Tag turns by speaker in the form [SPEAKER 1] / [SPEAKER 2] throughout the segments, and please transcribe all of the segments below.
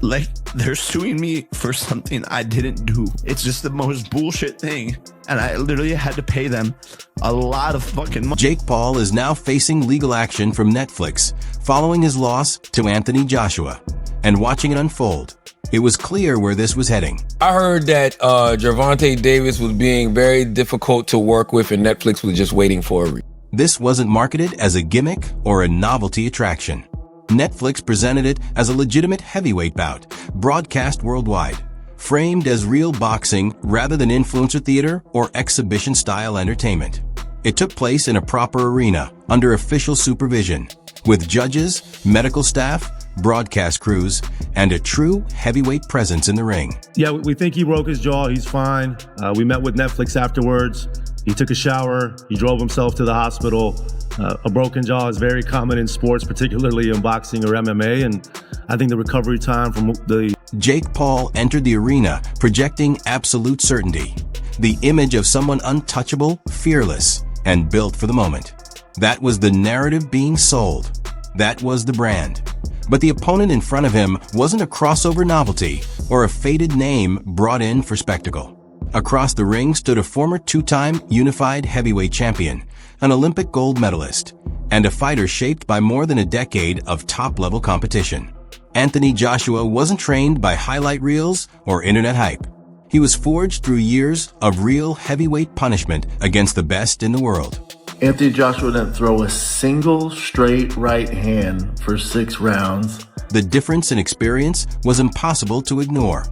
[SPEAKER 1] Like, they're suing me for something I didn't do. It's just the most bullshit thing. And I literally had to pay them a lot of fucking money.
[SPEAKER 2] Jake Paul is now facing legal action from Netflix following his loss to Anthony Joshua. And watching it unfold, it was clear where this was heading.
[SPEAKER 3] I heard that Gervonta Davis was being very difficult to work with and Netflix was just waiting for it.
[SPEAKER 2] This wasn't marketed as a gimmick or a novelty attraction. Netflix presented it as a legitimate heavyweight bout, broadcast worldwide, framed as real boxing rather than influencer theater or exhibition-style entertainment. It took place in a proper arena, under official supervision, with judges, medical staff, broadcast crews, and a true heavyweight presence in the ring.
[SPEAKER 4] Yeah, we think he broke his jaw. He's fine. We met with Netflix afterwards. He took a shower. He drove himself to the hospital. A broken jaw is very common in sports, particularly in boxing or MMA, and I think the recovery time from the...
[SPEAKER 2] Jake Paul entered the arena projecting absolute certainty, the image of someone untouchable, fearless, and built for the moment. That was the narrative being sold. That was the brand. But the opponent in front of him wasn't a crossover novelty or a faded name brought in for spectacle. Across the ring stood a former two-time unified heavyweight champion, an Olympic gold medalist, and a fighter shaped by more than a decade of top-level competition. Anthony Joshua wasn't trained by highlight reels or internet hype. He was forged through years of real heavyweight punishment against the best in the world.
[SPEAKER 5] Anthony Joshua didn't throw a single straight right hand for 6 rounds.
[SPEAKER 2] The difference in experience was impossible to ignore.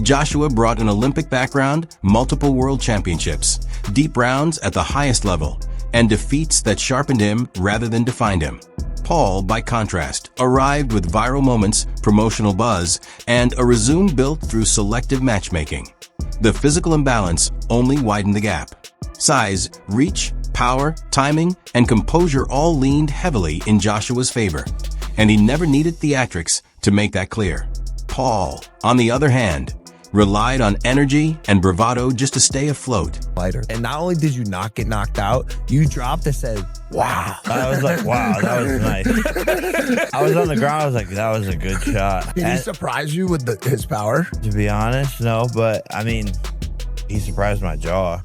[SPEAKER 2] Joshua brought an Olympic background, multiple world championships, deep rounds at the highest level, and defeats that sharpened him rather than defined him. Paul, by contrast, arrived with viral moments, promotional buzz, and a resume built through selective matchmaking. The physical imbalance only widened the gap. Size, reach, power, timing, and composure all leaned heavily in Joshua's favor, and he never needed theatrics to make that clear. Paul, on the other hand, relied on energy and bravado just to stay afloat.
[SPEAKER 6] And not only did you not get knocked out, you dropped and said, wow. I was like, wow, that was nice. I was on the ground, I was like, that was a good shot.
[SPEAKER 7] Did he surprise you with his power?
[SPEAKER 6] To be honest, no, but I mean, he surprised my jaw.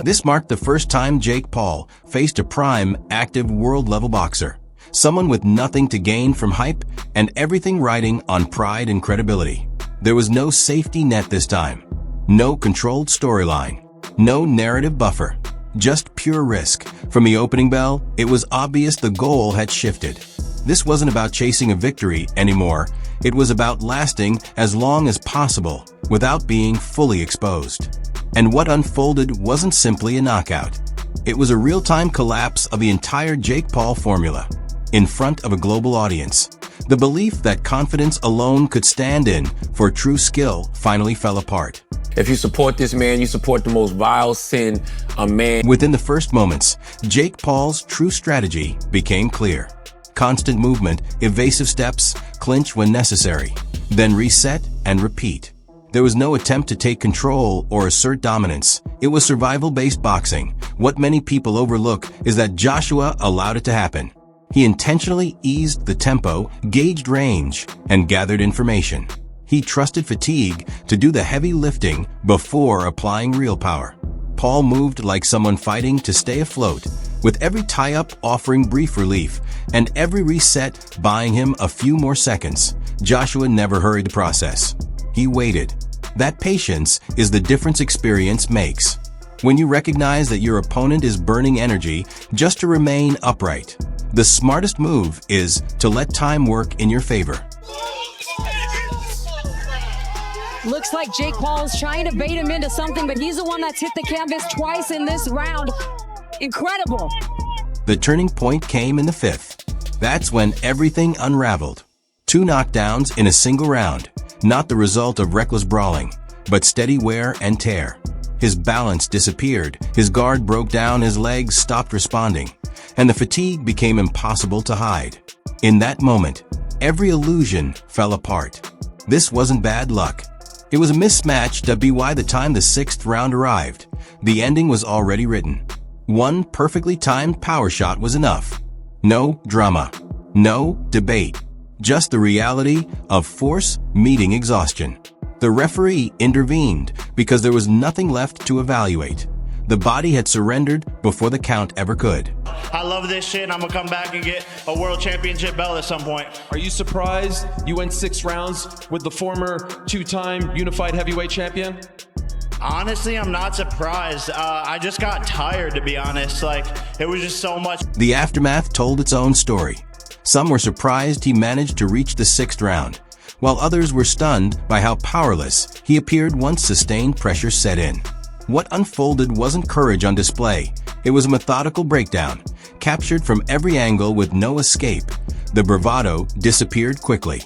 [SPEAKER 2] This marked the first time Jake Paul faced a prime, active world-level boxer. Someone with nothing to gain from hype and everything riding on pride and credibility. There was no safety net this time. No controlled storyline. No narrative buffer. Just pure risk. From the opening bell, it was obvious the goal had shifted. This wasn't about chasing a victory anymore. It was about lasting as long as possible without being fully exposed. And what unfolded wasn't simply a knockout. It was a real-time collapse of the entire Jake Paul formula. In front of a global audience, the belief that confidence alone could stand in for true skill finally fell apart.
[SPEAKER 3] If you support this man, you support the most vile sin a man.
[SPEAKER 2] Within the first moments, Jake Paul's true strategy became clear. Constant movement, evasive steps, clinch when necessary, then reset and repeat. There was no attempt to take control or assert dominance. It was survival-based boxing. What many people overlook is that Joshua allowed it to happen. He intentionally eased the tempo, gauged range, and gathered information. He trusted fatigue to do the heavy lifting before applying real power. Paul moved like someone fighting to stay afloat, with every tie-up offering brief relief and every reset buying him a few more seconds. Joshua never hurried the process. He waited. That patience is the difference experience makes. When you recognize that your opponent is burning energy just to remain upright, the smartest move is to let time work in your favor.
[SPEAKER 8] Looks like Jake Paul's trying to bait him into something, but he's the one that's hit the canvas twice in this round. Incredible.
[SPEAKER 2] The turning point came in the 5th. That's when everything unraveled. 2 knockdowns in a single round, not the result of reckless brawling, but steady wear and tear. His balance disappeared, his guard broke down, his legs stopped responding, and the fatigue became impossible to hide. In that moment, every illusion fell apart. This wasn't bad luck. It was a mismatch that by the time the 6th round arrived, the ending was already written. One perfectly timed power shot was enough. No drama. No debate. just the reality of force meeting exhaustion. The referee intervened because there was nothing left to evaluate. The body had surrendered before the count ever could.
[SPEAKER 9] I love this shit, and I'm gonna come back and get a world championship belt at some point.
[SPEAKER 10] Are you surprised you went 6 rounds with the former 2-time unified heavyweight champion?
[SPEAKER 9] Honestly, I'm not surprised. I just got tired, to be honest. Like, it was just so much.
[SPEAKER 2] The aftermath told its own story. Some were surprised he managed to reach the 6th round, while others were stunned by how powerless he appeared once sustained pressure set in. What unfolded wasn't courage on display. It was a methodical breakdown, captured from every angle with no escape. The bravado disappeared quickly.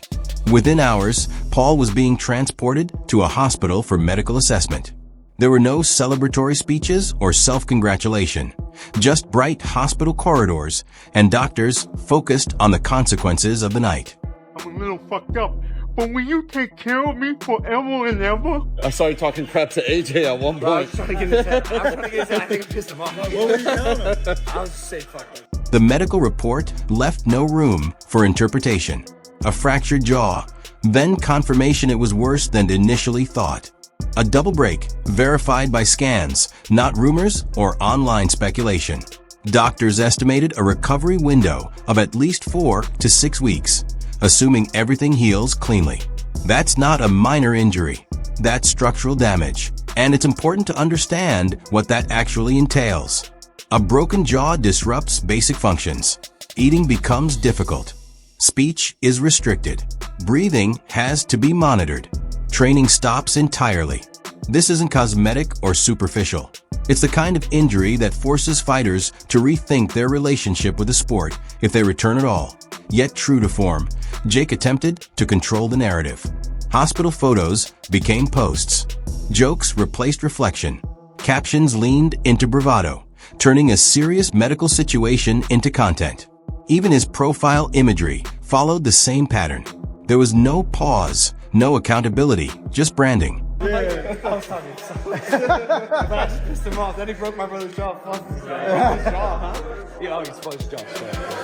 [SPEAKER 2] Within hours, Paul was being transported to a hospital for medical assessment. There were no celebratory speeches or self-congratulation, just bright hospital corridors and doctors focused on the consequences of the night.
[SPEAKER 11] I'm a little fucked up, but will you take care of me forever and ever?
[SPEAKER 12] I saw you talking crap to AJ at one point.
[SPEAKER 13] I was trying to get his head. I think I pissed him off. What were you telling him? I was just saying fuck him.
[SPEAKER 2] The medical report left no room for interpretation. A fractured jaw, then confirmation it was worse than initially thought. A double break, verified by scans, not rumors or online speculation. Doctors estimated a recovery window of at least 4 to 6 weeks, assuming everything heals cleanly. That's not a minor injury. That's structural damage, and it's important to understand what that actually entails. A broken jaw disrupts basic functions. Eating becomes difficult. Speech is restricted. Breathing has to be monitored. Training stops entirely. This isn't cosmetic or superficial. It's the kind of injury that forces fighters to rethink their relationship with the sport if they return at all. Yet true to form, Jake attempted to control the narrative. Hospital photos became posts. Jokes replaced reflection. Captions leaned into bravado, turning a serious medical situation into content. Even his profile imagery followed the same pattern. There was no pause, no accountability, just branding.
[SPEAKER 13] Yeah. I was talking. But I just pissed him off. Then he broke my brother's jaw. Fuck this guy. His jaw, huh? Yeah, he spoiled his jaw.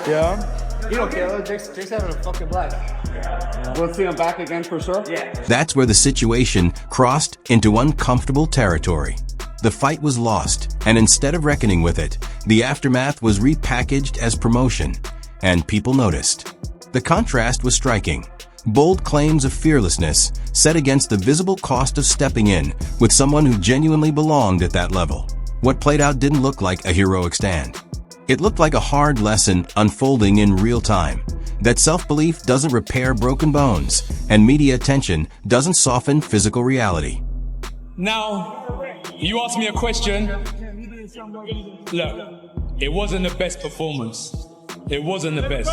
[SPEAKER 13] Yeah? You don't care though. Jake's having a fucking blast. Yeah.
[SPEAKER 12] We'll see him back again for sure?
[SPEAKER 13] Yeah.
[SPEAKER 2] That's where the situation crossed into uncomfortable territory. The fight was lost, and instead of reckoning with it, the aftermath was repackaged as promotion, and people noticed. The contrast was striking. Bold claims of fearlessness set against the visible cost of stepping in with someone who genuinely belonged at that level. What played out didn't look like a heroic stand. It looked like a hard lesson unfolding in real time. That self-belief doesn't repair broken bones, and media attention doesn't soften physical reality.
[SPEAKER 14] Now, you asked me a question. Look, it wasn't the best performance. It wasn't the best.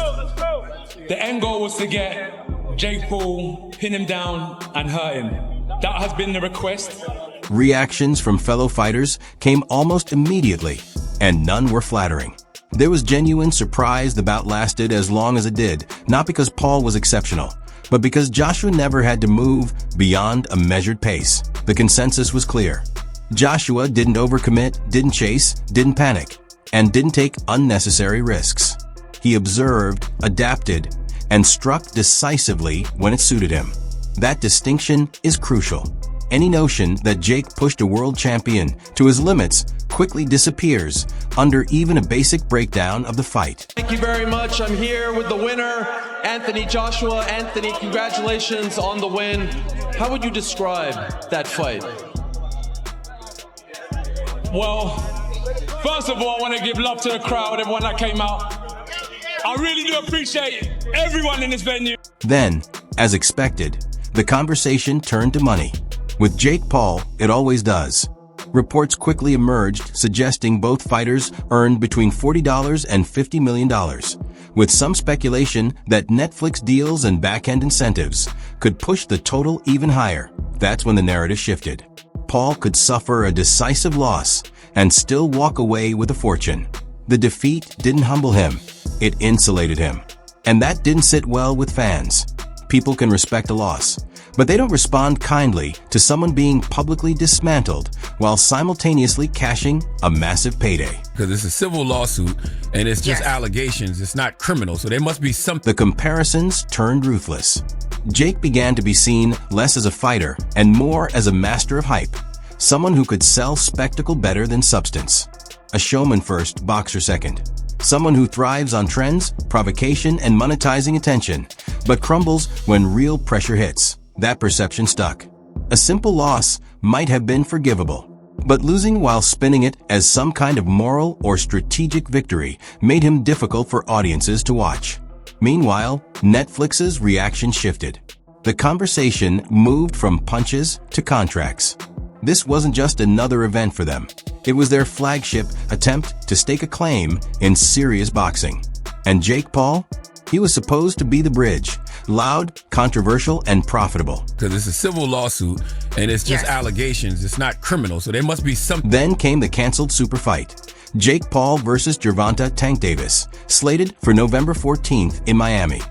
[SPEAKER 14] The end goal was to get Jake Paul, pin him down, and hurt him. That has been the request.
[SPEAKER 2] Reactions from fellow fighters came almost immediately, and none were flattering. There was genuine surprise the bout lasted as long as it did, not because Paul was exceptional, but because Joshua never had to move beyond a measured pace. The consensus was clear. Joshua didn't overcommit, didn't chase, didn't panic, and didn't take unnecessary risks. He observed, adapted, and struck decisively when it suited him. That distinction is crucial. Any notion that Jake pushed a world champion to his limits quickly disappears under even a basic breakdown of the fight.
[SPEAKER 10] Thank you very much. I'm here with the winner, Anthony Joshua. Anthony, congratulations on the win. How would you describe that fight?
[SPEAKER 14] Well, first of all, I want to give love to the crowd, everyone that came out. I really do appreciate everyone in this venue.
[SPEAKER 2] Then, as expected, the conversation turned to money. With Jake Paul, it always does. Reports quickly emerged suggesting both fighters earned between $40 and $50 million, with some speculation that Netflix deals and back-end incentives could push the total even higher. That's when the narrative shifted. Paul could suffer a decisive loss and still walk away with a fortune. The defeat didn't humble him. It insulated him. And that didn't sit well with fans. People can respect a loss, But they don't respond kindly to someone being publicly dismantled while simultaneously cashing a massive payday.
[SPEAKER 3] Because it's a civil lawsuit and it's just allegations. It's not criminal. So there must be something.
[SPEAKER 2] The comparisons turned ruthless. Jake began to be seen less as a fighter and more as a master of hype, someone who could sell spectacle better than substance. A showman first, boxer second. Someone who thrives on trends, provocation, and monetizing attention, but crumbles when real pressure hits. That perception stuck. A simple loss might have been forgivable, but losing while spinning it as some kind of moral or strategic victory made him difficult for audiences to watch. Meanwhile, Netflix's reaction shifted. The conversation moved from punches to contracts. This wasn't just another event for them. It was their flagship attempt to stake a claim in serious boxing. And Jake Paul? He was supposed to be the bridge. Loud, controversial, and profitable.
[SPEAKER 3] Because it's a civil lawsuit and it's just allegations. It's not criminal. So there must be something.
[SPEAKER 2] Then came the canceled super fight. Jake Paul versus Gervonta Tank Davis, slated for November 14th in Miami.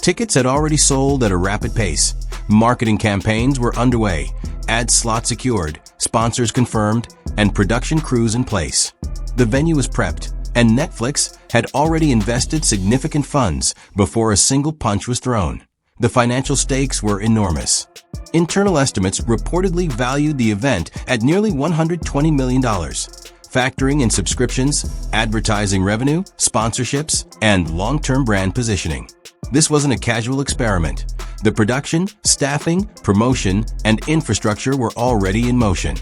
[SPEAKER 2] Tickets had already sold at a rapid pace. Marketing campaigns were underway, ad slots secured, sponsors confirmed, and production crews in place. The venue was prepped, and Netflix had already invested significant funds before a single punch was thrown. The financial stakes were enormous. Internal estimates reportedly valued the event at nearly $120 million, factoring in subscriptions, advertising revenue, sponsorships, and long-term brand positioning. This wasn't a casual experiment. The production, staffing, promotion, and infrastructure were already in motion.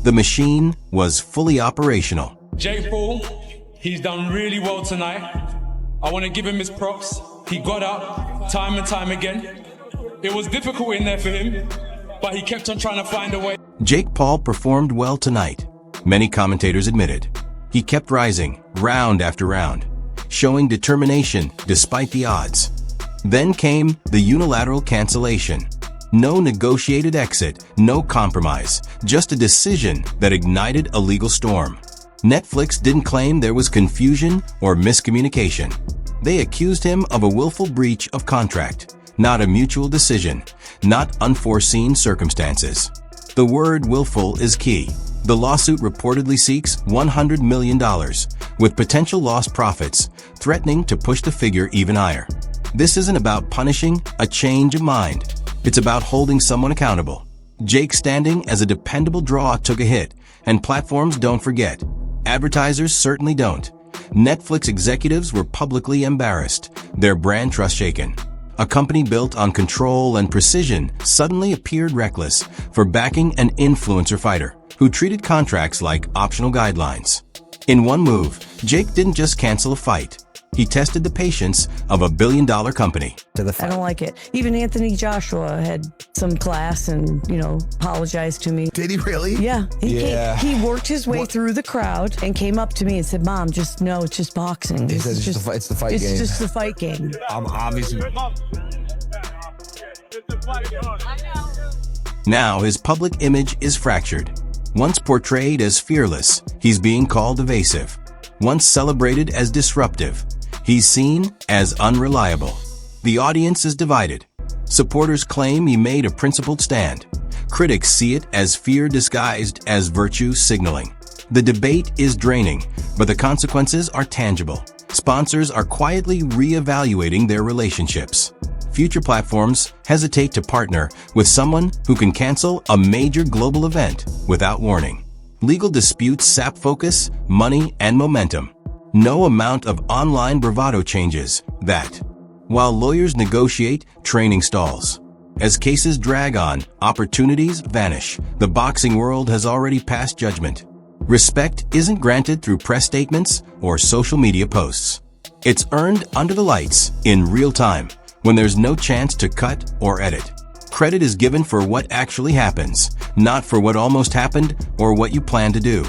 [SPEAKER 2] The machine was fully operational.
[SPEAKER 14] Jake Paul, he's done really well tonight. I want to give him his props. He got up time and time again. It was difficult in there for him, but he kept on trying to find a way.
[SPEAKER 2] Jake Paul performed well tonight. Many commentators admitted. He kept rising, round after round, showing determination despite the odds. Then came the unilateral cancellation. No negotiated exit, no compromise, just a decision that ignited a legal storm. Netflix didn't claim there was confusion or miscommunication. They accused him of a willful breach of contract, not a mutual decision, not unforeseen circumstances. The word willful is key. The lawsuit reportedly seeks $100 million, with potential lost profits, threatening to push the figure even higher. This isn't about punishing a change of mind. It's about holding someone accountable. Jake standing as a dependable draw took a hit, and platforms don't forget. Advertisers certainly don't. Netflix executives were publicly embarrassed, their brand trust shaken. A company built on control and precision suddenly appeared reckless for backing an influencer fighter who treated contracts like optional guidelines. In one move, Jake didn't just cancel a fight. He tested the patience of $1 billion company.
[SPEAKER 15] I don't like it. Even Anthony Joshua had some class and, apologized to me.
[SPEAKER 7] Did he really?
[SPEAKER 15] Yeah. He worked his way through the crowd and came up to me and said, "Mom, it's just boxing.
[SPEAKER 6] It's the fight game.
[SPEAKER 15] It's just the fight game."
[SPEAKER 6] I'm obviously.
[SPEAKER 2] Now his public image is fractured. Once portrayed as fearless, he's being called evasive. Once celebrated as disruptive, he's seen as unreliable. The audience is divided. Supporters claim he made a principled stand. Critics see it as fear disguised as virtue signaling. The debate is draining, but the consequences are tangible. Sponsors are quietly re-evaluating their relationships. Future platforms hesitate to partner with someone who can cancel a major global event without warning. Legal disputes sap focus, money, and momentum. No amount of online bravado changes that. While lawyers negotiate, training stalls. As cases drag on, opportunities vanish. The boxing world has already passed judgment. Respect isn't granted through press statements or social media posts. It's earned under the lights, in real time, when there's no chance to cut or edit. Credit is given for what actually happens, not for what almost happened or what you plan to do.